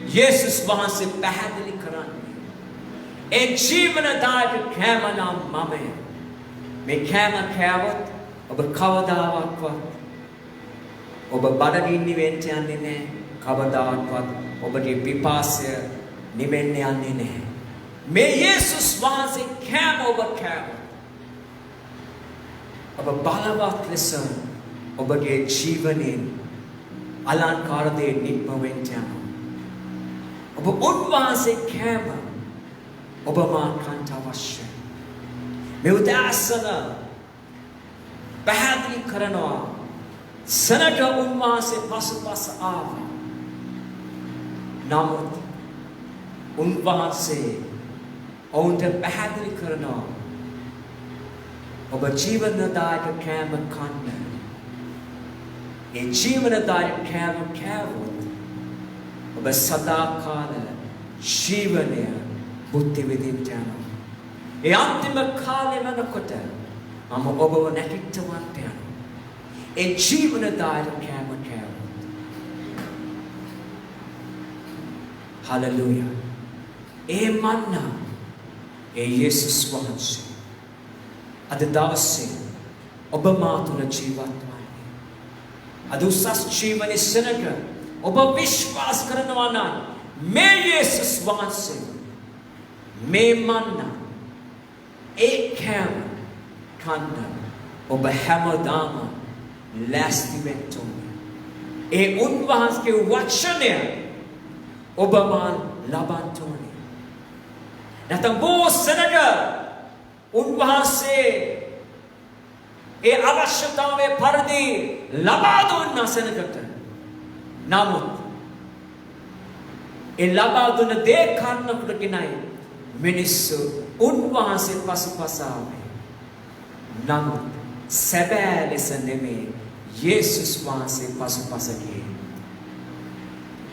යේසුස් වහන්සේ පැහැදිලි කරන්නේ. ඒ ජීවනදායක කෑම නම් මමය. මේ කෑම කෑවොත් ඔබ කවදාවත් ඔබ බඩගින්න වෙන්න යන්නේ නැහැ. කවදාවත් ඔබගේ පිපාසය නිවෙන්න යන්නේ නැහැ. මේ යේසුස් වහන්සේ කෑම ඔබ කෑවොත් ඔබ බලවත් ලෙස ඔබගේ ජීවනයේ අලංකාර දේ නික්ම වෙන්න යනවා. ඔබ උන්වහන්සේ කෑම ඔබ මා කන්ට අවශ්‍යයි. මේ උදාසන පැහැදිලි කරනවා සනක උන්වහන්සේ පසුපස ආවා. නමුත් උන්වහන්සේ ඔවුන්ට පැහැදිලි කරනවා ඔබ ජීවනදායක කෑම කන්න. ඒ ජීවනදායක කෑම කෑවොත් ඔබ සදාකාල ජීවනය බුද්ධි විදින්න යනවා. ඒ අන්තිම කාලෙ වෙනකොට මම ඔබව නැගිටවන්න යනවා. ඒ ජීවනදායක කෑම කෑවොත්. හලෙලූයා. ඒ මන්නා ඒ යේසුස් වහන්සේ අද දවසේ ඔබ මා තුළ ජීවත් වන්නේ. අද උසස් ජීවනයේ සෙනඟ ඔබ විශ්වාස කරනවා නම් මේ යේසුස් වහන්සේ මේ මන්නා ඒ කෑම කන්න ඔබ හැමදාම ලෑස්ති වෙන්න ඕනේ. ඒ උන්වහන්සේගේ වචනය ඔබ මා ලබන්න ඕනේ. නැත්නම් බොහෝ සෙනඟ උන්වහන්සේ ඒ අවශ්‍යතාවයේ පරිදි ලබා දුන්න සෙනඟට නමුත් ඒ ලබා දුන්න දේ කන්නකොට කිනයි මිනිස්සු උන්වහන්සේ පසුපස ආවේ. නමුත් සැබෑ ලෙස නෙමේ යේසුස් වහන්සේ පසුපස ගියේ.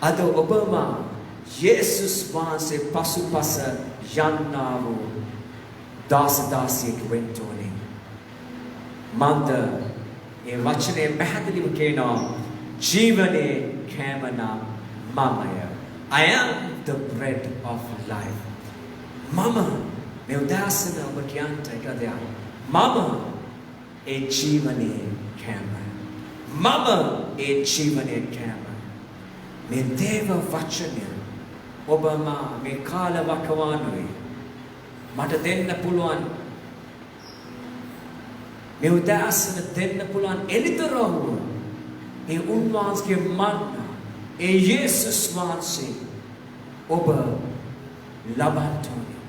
අද ඔබම යේසුස් වහන්සේ පසුපස යන්නා වූ දාසදාසියෙක් වෙන්න ඕනේ. මන්ද ඒ වචනේ පැහැදිලිව කියනවා ජීවනයේ කෑම නම් මමය. I am the bread of life. මම මේ උදාසන ඔබ කියන්ට එක දෙයක්. මම ඒ ජීවනයේ කෑම. මම ඒ ජීවනයේ කෑම. මේ දේව වචනය ඔබ මේ කාල වකවානුවේ මට දෙන්න පුළුවන් මේ උදාසන දෙන්න පුළුවන් එලිතරව ඒ උන්වහන්සේගේ මන්නා ඒ යේසුස් වහන්සේ ඔබ ලබන්න ඕනේ.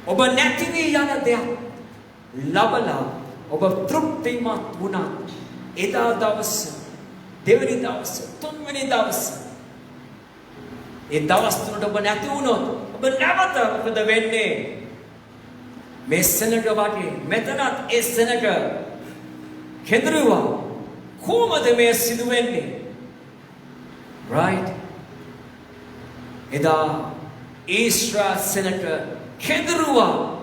ඔබ නැති වී යන දෙයක් ලබලා ඔබ තෘප්තිමත් වුණත් එදා දවස දෙවනි දවස තුන්වෙනි දවස ඒ දවස් තුනට ඔබ නැති වුණොත් ඔබ නැවත මොකද වෙන්නේ? මේ සෙනඟ වගේ මෙතනත් ඒ සෙනඟ කෙඳිරුවා. කොහොමද මේ සිදු වෙන්නේ? right? එදා ඊශ්‍රායල් සෙනඟ කෙඳිරුවා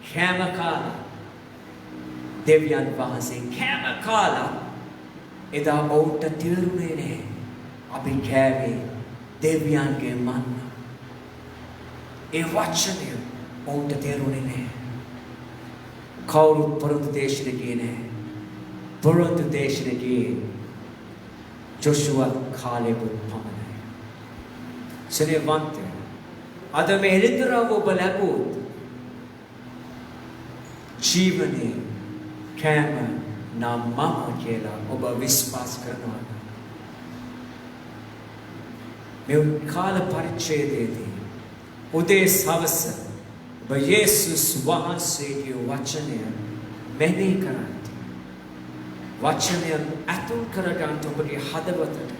කෑම කාලා. දෙවියන් වහන්සේ කෑම කාලා එදා ඔවුන්ට තේරුනේ නැහැ. අපි කෑවේ දෙවියන්ගේ මන්න. ඒ වචනය ඔවුන්ට තේරුනේ නැහැ. කවුරුත් පොරොන්දු දේශයට ගියේ නැහැ. පොරොන්දු දේශයට ගියේ ජොෂුවා කාලෙබුත් පමණයි. සෙනෙවන්තය අද මේ එළිදරව් ඔබ ලැබුවොත් ජීවනයේ කෑම නම් මම කියලා ඔබ විශ්වාස කරනවා. මේ කාල පරිච්ඡේදයේදී උදේ සවස ඔබ යේසුස් වහන්සේගේ වචනය මෙනෙහි කරන්න. වචනය අතුල් කරගන්න ඔබගේ හදවතට.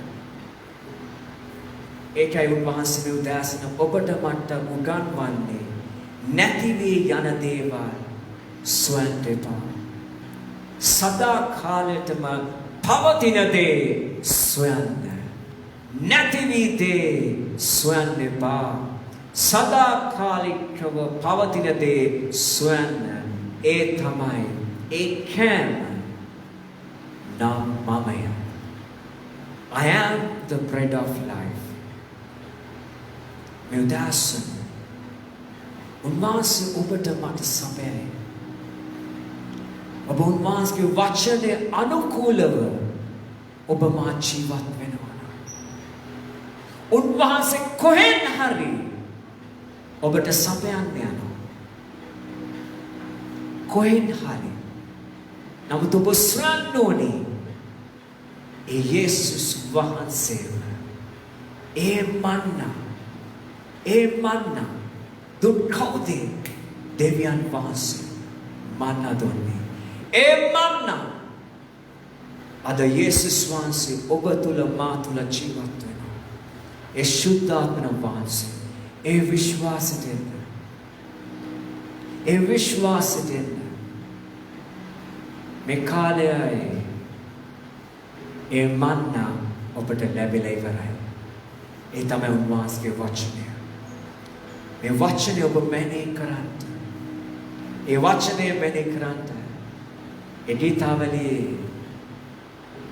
ඒකයි උන්වහන්සේ මේ උදෑසන ඔබට මට උගන්වන්නේ නැති වී යන දේවල් සොයන්න එපා. සදා කාලෙටම පවතින දේ සොයන්න. නැති වී දේ සොයන්න එපා. සදා කාලිකව පවතින දේ සොයන්න. ඒ තමයි ඒ කෑම නම් මමය. I am the bread of life. මේ උදෑසන උන්වහන්සේ ඔබට මට සපයයි. ඔබ උන්වහන්සේගේ වචනය අනුකූලව ඔබ මා ජීවත් වෙනවා. උන්වහන්සේ කොහෙන් හරි ඔබට සපයන්න යනවා. කොහෙන් හරි. නමුත් ඔබ සොයන්න ඕනේ ඒ යේසුස් වහන්සේව. ඒ මන්නා දුක් කවුද? දෙවියන් වහන්සේ මන්නා දුන්නේ. ඒ මන්නා අද යේසුස් වහන්සේ ඔබ තුල මා තුල ජීවත් වෙනවා. ඒ සුද්ධාත්ම වහන්සේ ඒ විශ්වාසයෙන් මේ කාලයේ ඒ මන්නා ඔබට ලැබිලා ඉවරයි. ඒ තමයි උන්වහන්සේගේ වචනය. මේ වචනය ඔබ මෙනෙහි කරන්න. ඒ වචනය මෙනෙහි කරන්න. ඒ ගීතාවලියේ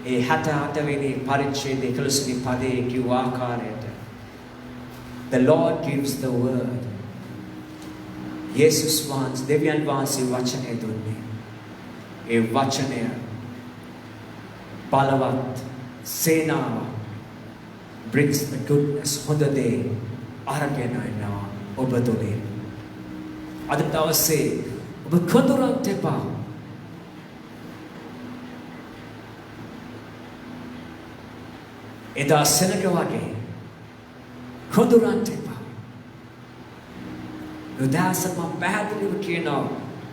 ඒ 68 වෙනි පරිච්ඡේදයේ 11 වෙනි පදයේ කිව්ව ආකාරයට The Lord gives the word. Jesus wants දෙවියන් වහන්සේ වචනය දුන්නේ. ඒ වචනය බලවත් සේනාව brings the goodness හොඳ දේ අරගෙන එනවා ඔබ තුළින්. අද දවසේ ඔබ කොඳුරන්ට එපා. එදා සෙනඟ වගේ කොඳුරන්ට එපා. උදාසම පැහැදිලිව කියනවා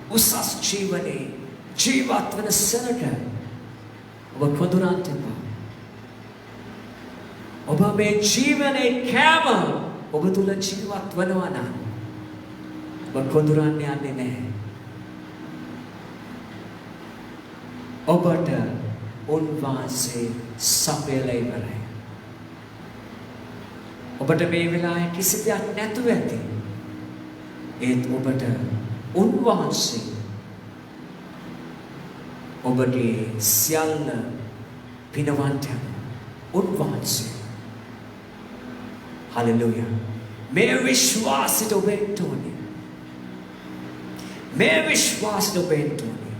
උසස් ජීවනයේ ජීවත් වෙන සෙනඟ ඔබ කොඳුරන්ට එපා. ඔබ මේ ජීවනයේ කෑම ඔබ තුල ජීවත් වෙනවා නම් ඔබ කොඳුරන්න යන්නේ නැහැ. ඔබට උන්වහන්සේ සපයලා ඉවරයි. ඔබට මේ වෙලාවේ කිසි දෙයක් නැතුව ඇති. ඒත් ඔබට උන්වහන්සේ ඔබගේ සියල්ල පිනවන්ට උන්වහන්සේ. හලෙලූයා. මේ විශ්වාසයට ඔබට ඕනේ. මේ විශ්වාසයට ඔබට ඕනේ.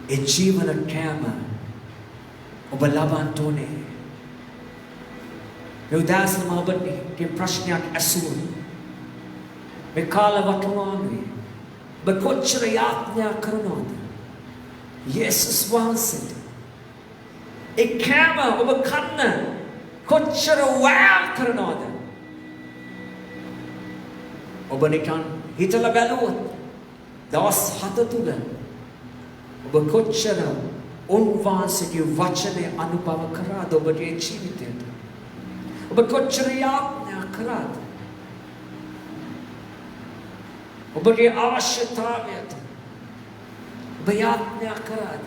ඒ ජීවන කෑම ඔබ ලබන්න ඕනේ. මේ උදාසනම ඔබට ප්‍රශ්නයක් ඇසුවොත් මේ කාල වකවානුවේ ඔබ කොච්චර යාඥා කරනවද යේසුස් වහන්සේට? ඒ කෑම ඔබ කන්න කොච්චර වෑයම් කරනවද? ඔබ නිකන් හිතලා බැලුවොත් දවස් 7 තුල ඔබ කොච්චර උන්වහන්සේගේ වචනය අනුභව කරාද ඔබගේ ජීවිතයට? ඔබ කොච්චර යාඥා කරාද? ඔබගේ අවශ්‍යතාවයට ඔබ යාඥා කරාද?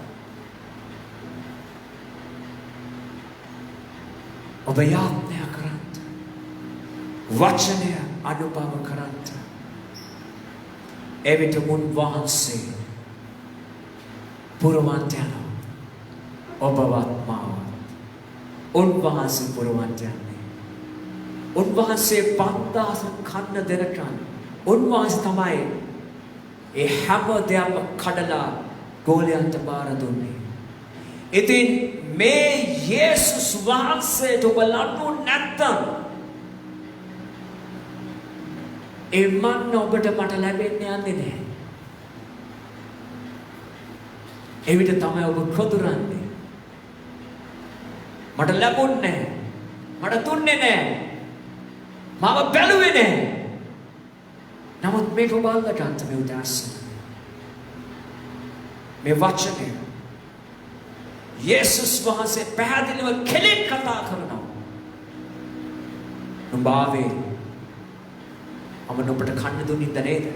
ඔබ යාඥා කරන්ත වචනය අනුභව කරන්ත එවිට උන්වහන්සේ පුරවන්ට යනවා ඔබවත් මාවත්. උන්වහන්සේ පුරවන්ට යන්නේ. උන්වහන්සේ 5000 කන්න දෙනකන් උන්වහන්සේ තමයි ඒ හැම දෙයක්ම කඩලා ගෝලයන්ට බාර දුන්නේ. ඉතින් මේ යේසුස් වහන්සේට ඔබ ලන්නු නැත්තම් ඒ මන්න ඔබට මට ලැබෙන්නේ යන්නේ නැහැ. එවිට තමයි ඔබ කොදුරන්නේ. මට ලැබුන්නේ නැහැ. මට දුන්නේ නැහැ. මම බැලුවේ නැහැ. නමුත් මේක ඔබ අල්ලගන්න මේ උදාසන. මේ වචනය යේසුස් වහන්සේ පැහැදිලිව කෙලින් කතා කරනවා. නුඹාවේ මම නුඹට කන්න දුන්නින්ද නේද?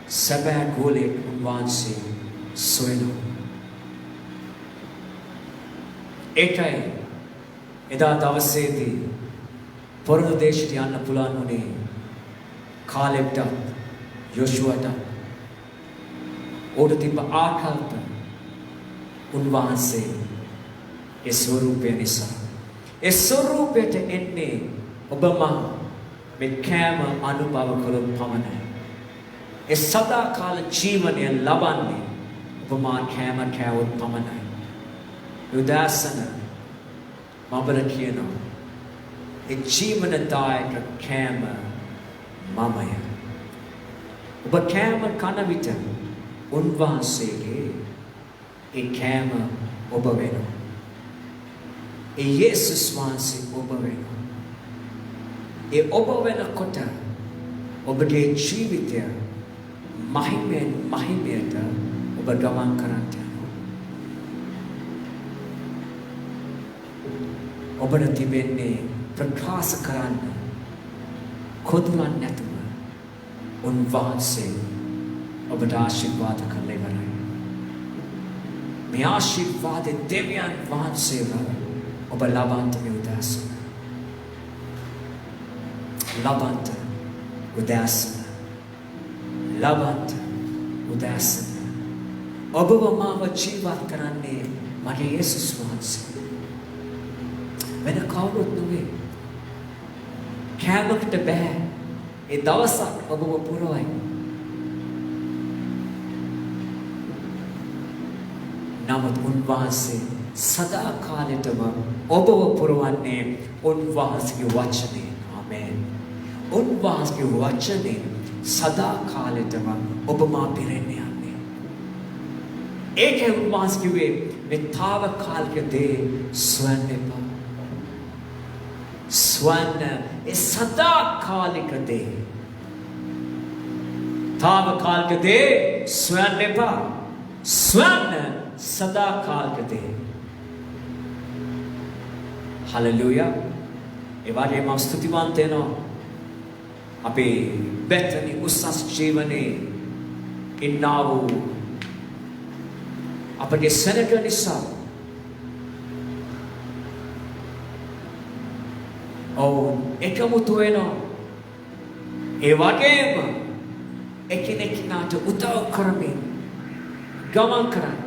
සැබෑ ගෝලෙක් උන්වහන්සේ සොයනවා. ඒකයි එදා දවසේදී පොරොන්දු දේශයට යන්න පුළුවන් වුණේ කාලෙබ්ට යොෂුවට ඕඩ තිබ්බ ආකල්ප උන්වහන්සේ ඒ ස්වරූපය නිසා. ඒ ස්වරූපයට එන්නේ ඔබ මා මේ කෑම අනුභව කළොත් පමණයි. ඒ සදාකාල ජීවනය ලබන්නේ ඔබ මා කෑම කෑවොත් පමණයි. උදාසන මබල කියනවා ඒ ජීවනදායක කෑම මමය. ඔබ කෑම කන විට උන්වහන්සේගේ ඒ කෑම ඔබ වෙනවා. ඒ යේසුස් වහන්සේ ඔබ වෙනවා. ඒ ඔබ වෙනකොට ඔබගේ ජීවිතය මහිමෙන් මහිමයට ඔබ ගමන් කරන්න යනවා. ඔබට තිබෙන්නේ ප්‍රකාශ කරන්න කොදුරන් නැතුව උන්වහන්සේ ඔබට ආශිර්වාද කරලා ඉවරයි. මේ ආශිර්වාද දෙවියන් වහන්සේව ඔබ ලබන්ත මේ උදාසන. ලබන්ත උදාසන. ලබන්ත උදාසන. ඔබව මාව ජීවත් කරන්නේ මගේ යේසුස් වහන්සේ. වෙන කවුරුත් නෙවෙයි. කෑමකට බෑ. ඒ දවසක් ඔබව පුරවයි. නමුත් උන්වහන්සේ සදා කාලෙටම ඔබව පුරවන්නේ උන්වහන්සේගේ වචනේ. ආමේන්. උන්වහන්සේගේ වචනේ සදා කාලෙටම ඔබ මා පිරෙන්නේ යන්නේ. ඒකේ උන්වහන්සේ කිව්වේ මේ తాවකාලික දේ සොයන්න එපා. ස්වන්න ඒ සදාකාලික දේ. తాවකාලික දේ ස්වන්න එපා. ස්වන්න සදාකාලික දේ. හලෙලූයා. ඒ වගේම ස්තුතිවන්ත වෙනවා අපේ බෙතනි උසස් ජීවනයේ ඉන්නා වූ අපගේ සෙනග නිසා. එකමුතු වෙනවා. ඒ වගේම එකිනෙකාට උදව් කරමින් ගමන් කරන්න.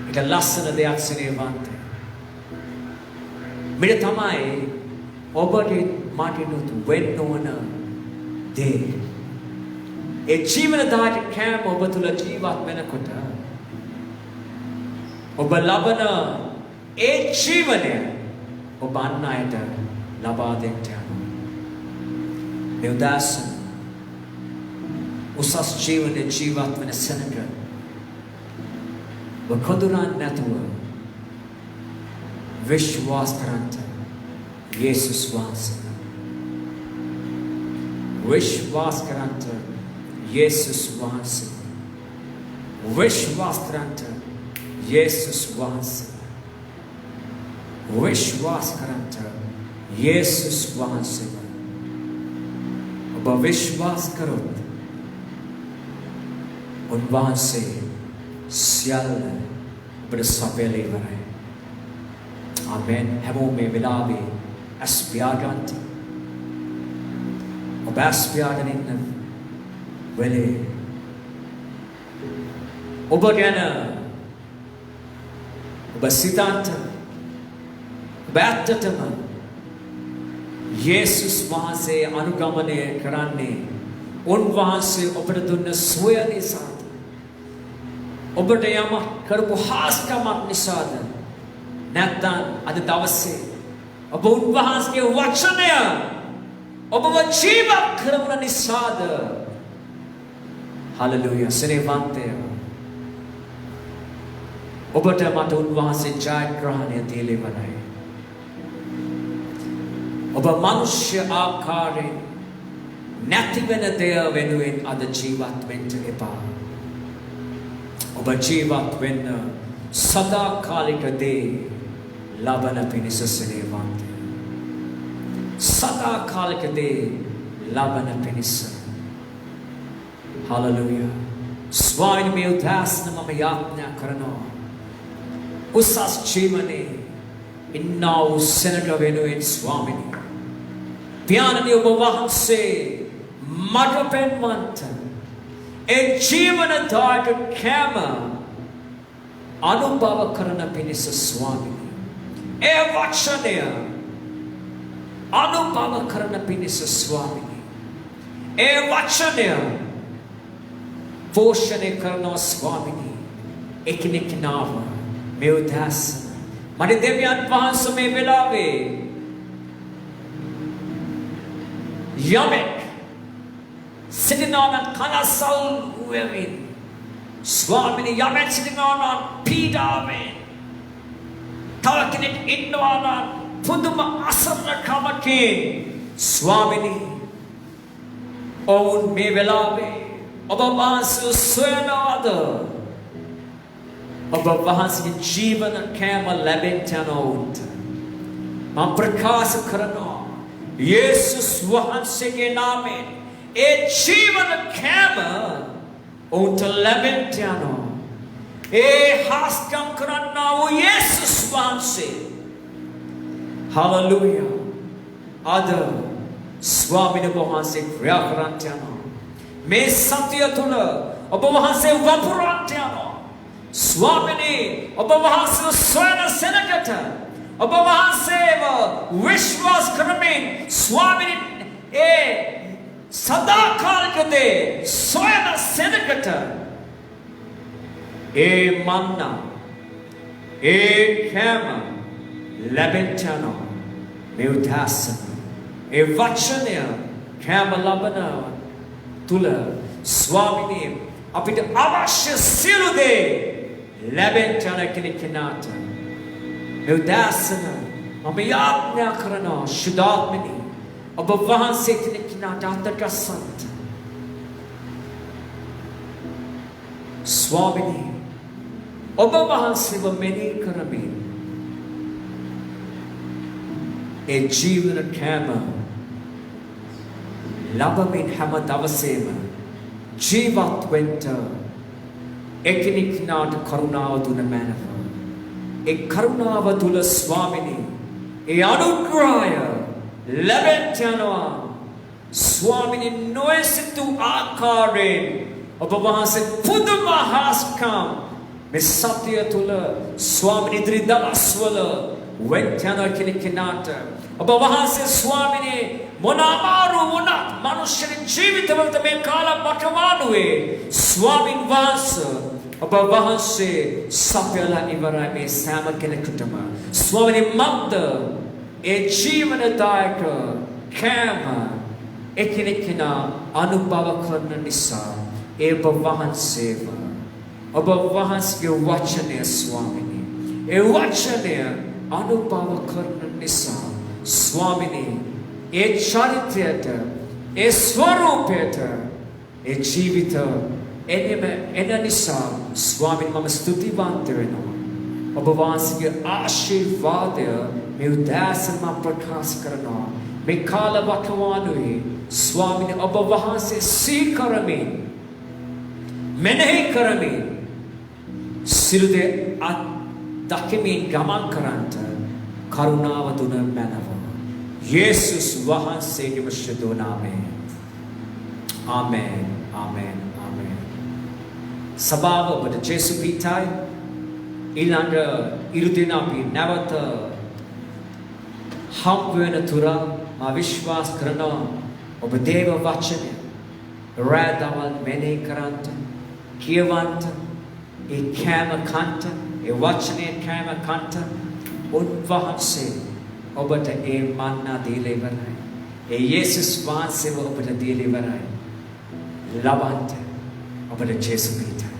ඒක ලස්සන දෙයක් සිනේවන්ත. මෙන්න තමයි ඔබගේ මාටිනුත් වෙන්න ඕන දේ. ඒ ජීවනදායක කෑම ඔබ තුළ ජීවත් වෙනකොට ඔබ ලබන ඒ ජීවනය ඔබ අන් අයට ලබා දෙන්න යනවා. මේ උදාසන උසස් ජීවන ජීවත් වෙන සෙනග ඔබ කොඳුරන් නැතුව විශ්වාස කරන්ට යේසුස් වහන්සේ. විශ්වාස කරන්ට යේසුස් වහන්සේ. විශ්වාස කරන්ට යේසුස් වහන්සේ. විශ්වාස කරන්ට යේසුස් වහන්සේව ඔබ විශ්වාස කරොත් උන්වහන්සේ සියල්ල ඔබට සපයලා ඉවරයි. ආමෙන්. හැමෝම මේ වෙලාවේ ඇස් පියාගන්න. ඔබ ඇස් පියාගෙන ඉන්න වෙලේ ඔබ ගැන ඔබ සිතන්ට ඔබ ඇත්තටම යේසුස් වහන්සේ අනුගමනය කරන්නේ උන්වහන්සේ ඔබට දුන්න සුවය නිසාද? ඔබට යමක් කරපු හාස්කමක් නිසාද? නැත්නම් අද දවසේ ඔබ උන්වහන්සේගේ වචනය ඔබව ජීවත් කරවන නිසාද? හලෙලූයා. සරේවන්තය ඔබට මට උන්වහන්සේ ජයග්‍රහණය දීලා ඉවරයි. ඔබ මනුෂ්‍ය ආකාරයෙන් නැති වෙන දේ වෙනුවෙන් අද ජීවත් වෙන්න එපා. ඔබ ජීවත් වෙන්න සදාකාලික දේ ලබන පිණිස සරේවන්තය. සදාකාලික දේ ලබන පිණිස. හලෙලූයා. ස්වාමීන් මේ උදාසන මම යාඥා කරනවා. උසස් ජීවනයේ ඉන්නා වූ සෙනග වෙනුවෙන් ස්වාමීනි පියාණනි ඔබ වහන්සේ මට පෙන්වන්ට ඒ ජීවනදායක කෑම අනුභව කරන පිණිස ස්වාමීනි ඒ වචනය අනුභව කරන පිණිස ස්වාමීනි ඒ වචනය පෝෂණය කරනවා ස්වාමීනි එකිනෙකනාව මේ උදාසන මට දෙවියන් වහන්සේ මේ වෙලාවේ යමෙක් සිටිනවා නම් කනසල් වෙමින් ස්වාමීනි යමෙක් සිටිනවා නම් පීඩාවෙන් තව කෙනෙක් ඉන්නවා නම් පුදුම අසරණකමකින් ස්වාමීනි ඔවුන් මේ වෙලාවේ ඔබ වහන්සේ සොයනවාද? ඔබ වහන්සේගේ ජීවන කෑම ලැබෙන්න යන උන්ට මම ප්‍රකාශ කරනවා යේසුස් වහන්සේගේ නාමයෙන් ඒ ජීවන කෑම උන්ට ලැබෙන්න යනවා. ඒ හාස්කම් කරන්නා වූ යේසුස් වහන්සේ හලෙලූයා අද ස්වාමීන් වහන්සේ ක්‍රියා කරන්ට යනවා. මේ සත්‍ය තුල ඔබ වහන්සේ වපුරන්ට යනවා. ස්වාමීනි ඔබ වහන්සේ සොයන සෙනගට ඔබ වහන්සේව විශ්වාස කරමින් ස්වාමීනි ඒ සදාකාලික දේ සොයන සෙනගට ඒ මන්නා ඒ කෑම ලැබෙන්න යනවා. මේ උදාසන ඒ වචනය කෑම ලබන තුල ස්වාමීනි අපිට අවශ්‍ය සියලු දේ ලැබෙන්න යන කෙනෙක්ට මේ උදාසන මම යාඥා කරනවා ශුද්ධාත්මනි ඔබ වහන්සේ කෙනෙක්ට අතකසන්ත ස්වාමීනි ඔබ වහන්සේව මෙනෙහි කරමින් ඒ ජීවන කෑම ලබමින් හැම දවසේම ජීවත් වෙන්න එකිනෙකාට කරුණාව දුන මැනව. ඒ කරුණාව තුල ස්වාමීනි ඒ අනුග්‍රහය ලැබෙන්න යනවා. ස්වාමීනි නොයසිතු ආකාරයෙන් ඔබ වහන්සේ පුදුම හාස්කම් මේ සත්‍ය තුල ස්වාමීනි ඉදිරි දවස්වල වෙන්න යන කෙනෙක්ට ඔබ වහන්සේ ස්වාමීනි මොන අමාරු වුණත් මනුෂ්‍ය ජීවිතවලට මේ කාල වකවානුවේ ස්වාමීන් වහන්සේ ඔබ වහන්සේ සපයලා ඉවරයි මේ සෑම කෙනෙකුටම. ස්වාමීනි මන්ද ඒ ජීවනදායක කෑම එකිනෙකා අනුභව කරන නිසා ඒ ඔබ වහන්සේව ඔබ වහන්සේගේ වචනය ස්වාමීනි ඒ වචනය අනුභව කරන නිසා ස්වාමීනි ඒ චරිතයට ඒ ස්වරූපයට ඒ ජීවිත එන නිසා ස්වාමීන් මම ස්තුතිවන්ත වෙනවා. ඔබ වහන්සේගේ ආශිර්වාදය මේ උදෑසන මම ප්‍රකාශ කරනවා. මේ කාල වකවානුවේ ස්වාමීන් ඔබ වහන්සේ සීකරමින් මෙනෙහි කරමින් සිළු දේ දකිමින් ගමන් කරන්ට කරුණාව දුන මැනව. යේසුස් වහන්සේගේ ශ්‍රේෂ්ඨ නාමයෙන්. ආමෙන් ආමෙන් ආමෙන්. සභාව ඔබට ජේසු පිටයි ඊළඟ ඉරුදින අපි නැවත හම් වෙන තුර මා විශ්වාස කරනවා ඔබ දේව වචනය රැදවල් මෙනෙහි කරන්ට කියවන්ට ඒ කෑම කන්ට ඒ වචනේ කෑම කන්ට උන්වහන්සේ ඔබට ඒ මන්නා දීලා ඉවරයි. ඒ යේසුස් වහන්සේව ඔබට දීලා ඉවරයි. ලබන්ට ඔබට ජේසු පිටයි.